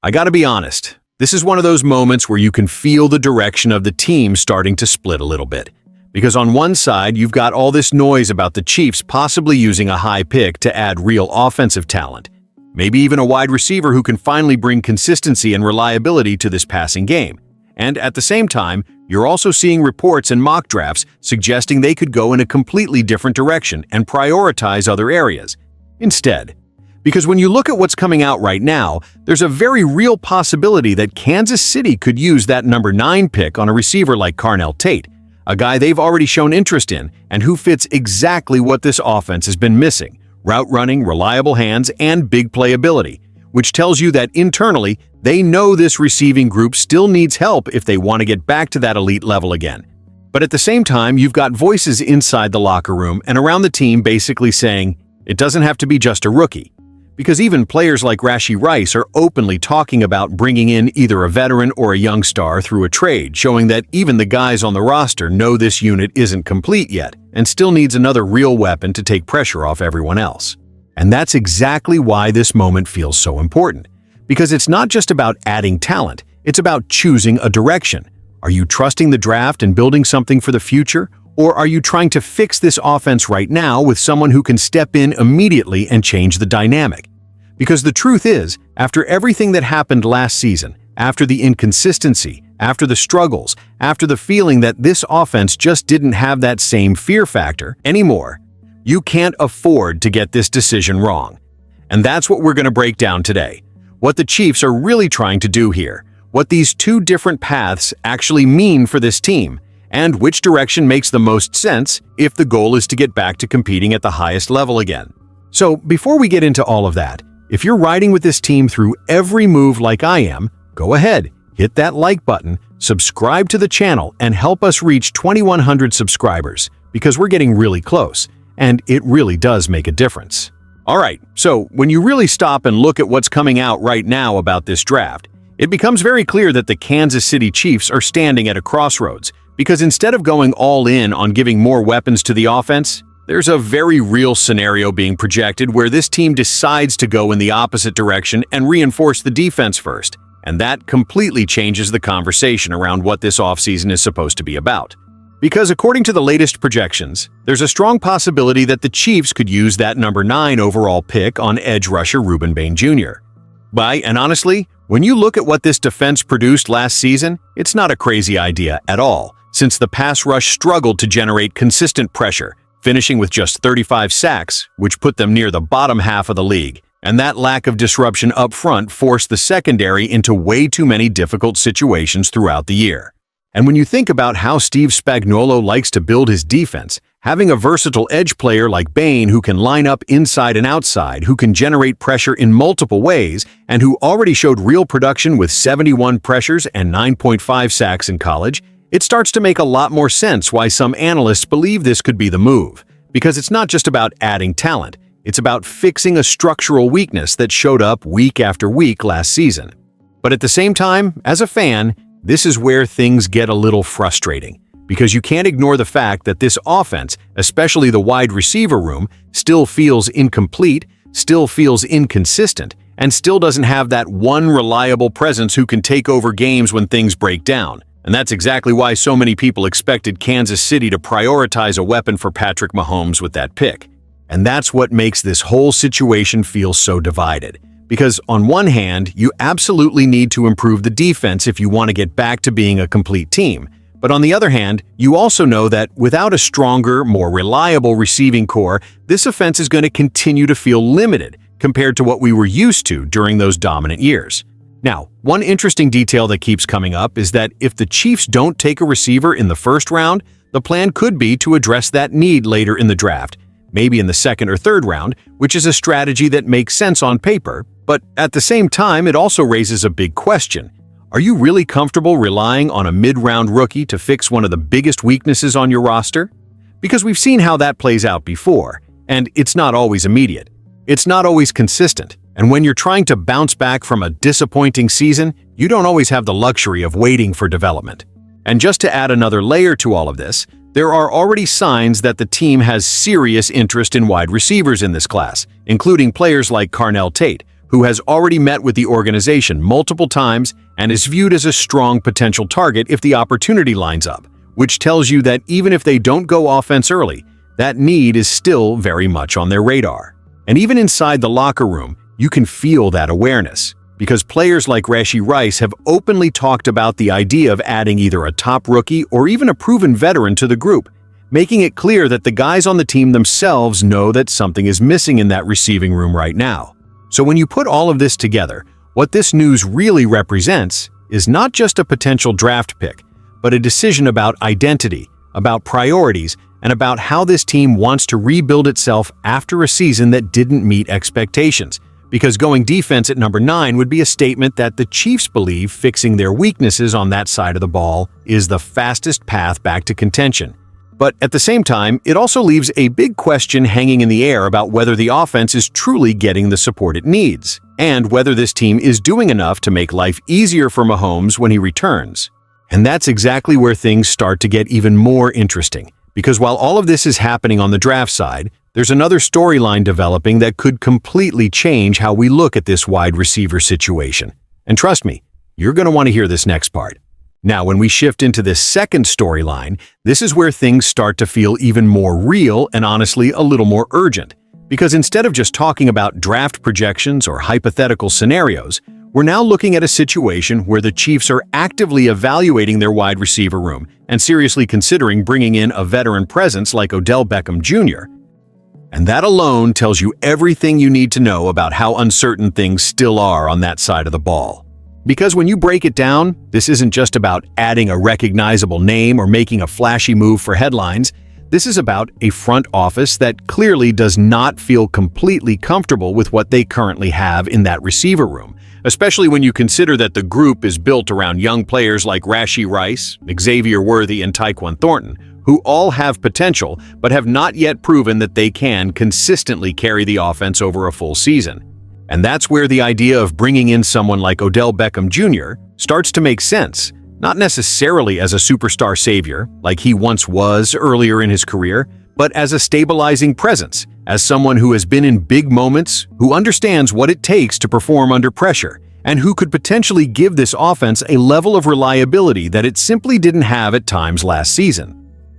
I gotta be honest, this is one of those moments where you can feel the direction of the team starting to split a little bit. Because on one side, you've got all this noise about the Chiefs possibly using a high pick to add real offensive talent. Maybe even a wide receiver who can finally bring consistency and reliability to this passing game. And at the same time, you're also seeing reports and mock drafts suggesting they could go in a completely different direction and prioritize other areas instead. Because when you look at what's coming out right now, there's a very real possibility that Kansas City could use that number 9 pick on a receiver like Carnell Tate, a guy they've already shown interest in and who fits exactly what this offense has been missing: route running, reliable hands, and big playability, which tells you that internally, they know this receiving group still needs help if they want to get back to that elite level again. But at the same time, you've got voices inside the locker room and around the team basically saying, it doesn't have to be just a rookie. Because even players like Rashee Rice are openly talking about bringing in either a veteran or a young star through a trade, showing that even the guys on the roster know this unit isn't complete yet and still needs another real weapon to take pressure off everyone else. And that's exactly why this moment feels so important. Because it's not just about adding talent, it's about choosing a direction. Are you trusting the draft and building something for the future? Or are you trying to fix this offense right now with someone who can step in immediately and change the dynamic? Because the truth is, after everything that happened last season, after the inconsistency, after the struggles, after the feeling that this offense just didn't have that same fear factor anymore, you can't afford to get this decision wrong. And that's what we're going to break down today. What the Chiefs are really trying to do here, what these two different paths actually mean for this team, and which direction makes the most sense if the goal is to get back to competing at the highest level again. So before we get into all of that, if you're riding with this team through every move like I am, go ahead, hit that like button, subscribe to the channel, and help us reach 2,100 subscribers, because we're getting really close, and it really does make a difference. Alright, so when you really stop and look at what's coming out right now about this draft, it becomes very clear that the Kansas City Chiefs are standing at a crossroads, because instead of going all in on giving more weapons to the offense, there's a very real scenario being projected where this team decides to go in the opposite direction and reinforce the defense first, and that completely changes the conversation around what this offseason is supposed to be about. Because according to the latest projections, there's a strong possibility that the Chiefs could use that number 9 overall pick on edge rusher Ruben Bain Jr. And honestly, when you look at what this defense produced last season, it's not a crazy idea at all, since the pass rush struggled to generate consistent pressure, finishing with just 35 sacks, which put them near the bottom half of the league. And that lack of disruption up front forced the secondary into way too many difficult situations throughout the year. And when you think about how Steve Spagnuolo likes to build his defense, having a versatile edge player like Bain who can line up inside and outside, who can generate pressure in multiple ways, and who already showed real production with 71 pressures and 9.5 sacks in college, it starts to make a lot more sense why some analysts believe this could be the move. Because it's not just about adding talent, it's about fixing a structural weakness that showed up week after week last season. But at the same time, as a fan, this is where things get a little frustrating. Because you can't ignore the fact that this offense, especially the wide receiver room, still feels incomplete, still feels inconsistent, and still doesn't have that one reliable presence who can take over games when things break down. And that's exactly why so many people expected Kansas City to prioritize a weapon for Patrick Mahomes with that pick. And that's what makes this whole situation feel so divided. Because on one hand, you absolutely need to improve the defense if you want to get back to being a complete team. But on the other hand, you also know that without a stronger, more reliable receiving core, this offense is going to continue to feel limited compared to what we were used to during those dominant years. Now, one interesting detail that keeps coming up is that if the Chiefs don't take a receiver in the first round, the plan could be to address that need later in the draft, maybe in the second or third round, which is a strategy that makes sense on paper, but at the same time, it also raises a big question. Are you really comfortable relying on a mid-round rookie to fix one of the biggest weaknesses on your roster? Because we've seen how that plays out before, and it's not always immediate. It's not always consistent. And when you're trying to bounce back from a disappointing season, you don't always have the luxury of waiting for development. And just to add another layer to all of this, there are already signs that the team has serious interest in wide receivers in this class, including players like Carnell Tate, who has already met with the organization multiple times and is viewed as a strong potential target if the opportunity lines up, which tells you that even if they don't go offense early, that need is still very much on their radar. And even inside the locker room, you can feel that awareness, because players like Scariest Rice have openly talked about the idea of adding either a top rookie or even a proven veteran to the group, making it clear that the guys on the team themselves know that something is missing in that receiving room right now. So when you put all of this together, what this news really represents is not just a potential draft pick, but a decision about identity, about priorities, and about how this team wants to rebuild itself after a season that didn't meet expectations. Because going defense at number 9 would be a statement that the Chiefs believe fixing their weaknesses on that side of the ball is the fastest path back to contention. But at the same time, it also leaves a big question hanging in the air about whether the offense is truly getting the support it needs, and whether this team is doing enough to make life easier for Mahomes when he returns. And that's exactly where things start to get even more interesting, because while all of this is happening on the draft side, there's another storyline developing that could completely change how we look at this wide receiver situation. And trust me, you're going to want to hear this next part. Now, when we shift into this second storyline, this is where things start to feel even more real and honestly a little more urgent. Because instead of just talking about draft projections or hypothetical scenarios, we're now looking at a situation where the Chiefs are actively evaluating their wide receiver room and seriously considering bringing in a veteran presence like Odell Beckham Jr. And that alone tells you everything you need to know about how uncertain things still are on that side of the ball. Because when you break it down, this isn't just about adding a recognizable name or making a flashy move for headlines. This is about a front office that clearly does not feel completely comfortable with what they currently have in that receiver room, especially when you consider that the group is built around young players like Scariest Rice, Xavier Worthy, and Tyquan Thornton, who all have potential but have not yet proven that they can consistently carry the offense over a full season. And that's where the idea of bringing in someone like Odell Beckham Jr. starts to make sense, not necessarily as a superstar savior, like he once was earlier in his career, but as a stabilizing presence, as someone who has been in big moments, who understands what it takes to perform under pressure, and who could potentially give this offense a level of reliability that it simply didn't have at times last season.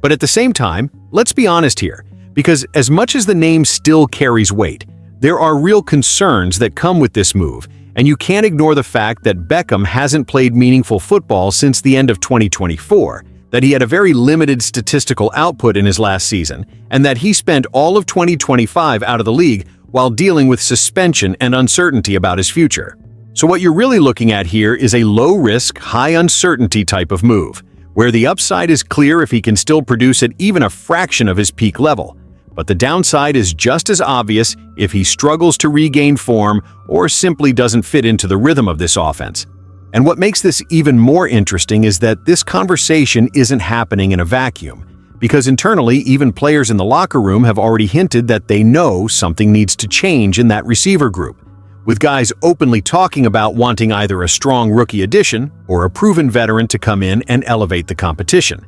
But at the same time, let's be honest here, because as much as the name still carries weight, there are real concerns that come with this move, and you can't ignore the fact that Beckham hasn't played meaningful football since the end of 2024, that he had a very limited statistical output in his last season, and that he spent all of 2025 out of the league while dealing with suspension and uncertainty about his future. So what you're really looking at here is a low-risk, high-uncertainty type of move, where the upside is clear if he can still produce at even a fraction of his peak level, but the downside is just as obvious if he struggles to regain form or simply doesn't fit into the rhythm of this offense. And what makes this even more interesting is that this conversation isn't happening in a vacuum, because internally, even players in the locker room have already hinted that they know something needs to change in that receiver group, with guys openly talking about wanting either a strong rookie addition or a proven veteran to come in and elevate the competition.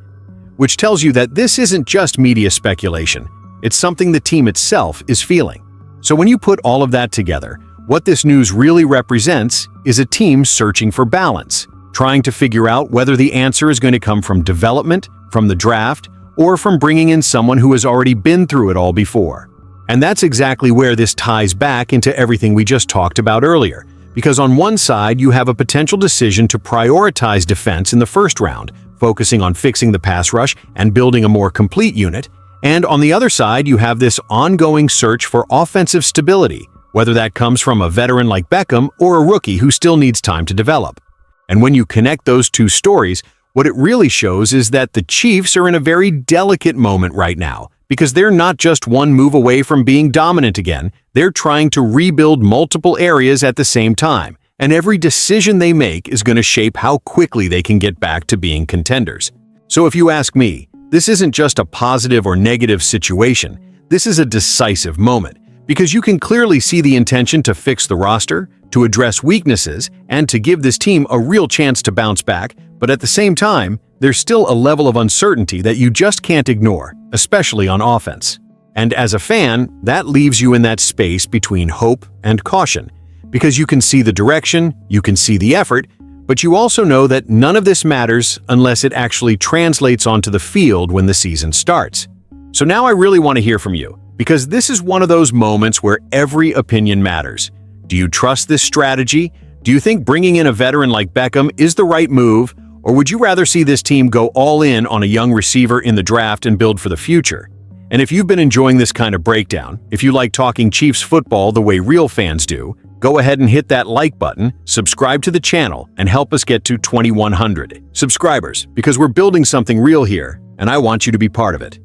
Which tells you that this isn't just media speculation. It's something the team itself is feeling. So when you put all of that together, what this news really represents is a team searching for balance, trying to figure out whether the answer is going to come from development, from the draft, or from bringing in someone who has already been through it all before. And that's exactly where this ties back into everything we just talked about earlier, because on one side you have a potential decision to prioritize defense in the first round, focusing on fixing the pass rush and building a more complete unit, and on the other side, you have this ongoing search for offensive stability, whether that comes from a veteran like Beckham or a rookie who still needs time to develop. And when you connect those two stories, what it really shows is that the Chiefs are in a very delicate moment right now, because they're not just one move away from being dominant again, they're trying to rebuild multiple areas at the same time, and every decision they make is going to shape how quickly they can get back to being contenders. So if you ask me, this isn't just a positive or negative situation, this is a decisive moment, because you can clearly see the intention to fix the roster, to address weaknesses, and to give this team a real chance to bounce back, but at the same time, there's still a level of uncertainty that you just can't ignore, especially on offense. And as a fan, that leaves you in that space between hope and caution, because you can see the direction, you can see the effort, but you also know that none of this matters unless it actually translates onto the field when the season starts. So now I really want to hear from you, because this is one of those moments where every opinion matters. Do you trust this strategy? Do you think bringing in a veteran like Beckham is the right move, or would you rather see this team go all in on a young receiver in the draft and build for the future? And if you've been enjoying this kind of breakdown, if you like talking Chiefs football the way real fans do, go ahead and hit that like button, subscribe to the channel, and help us get to 2,100 subscribers, because we're building something real here, and I want you to be part of it.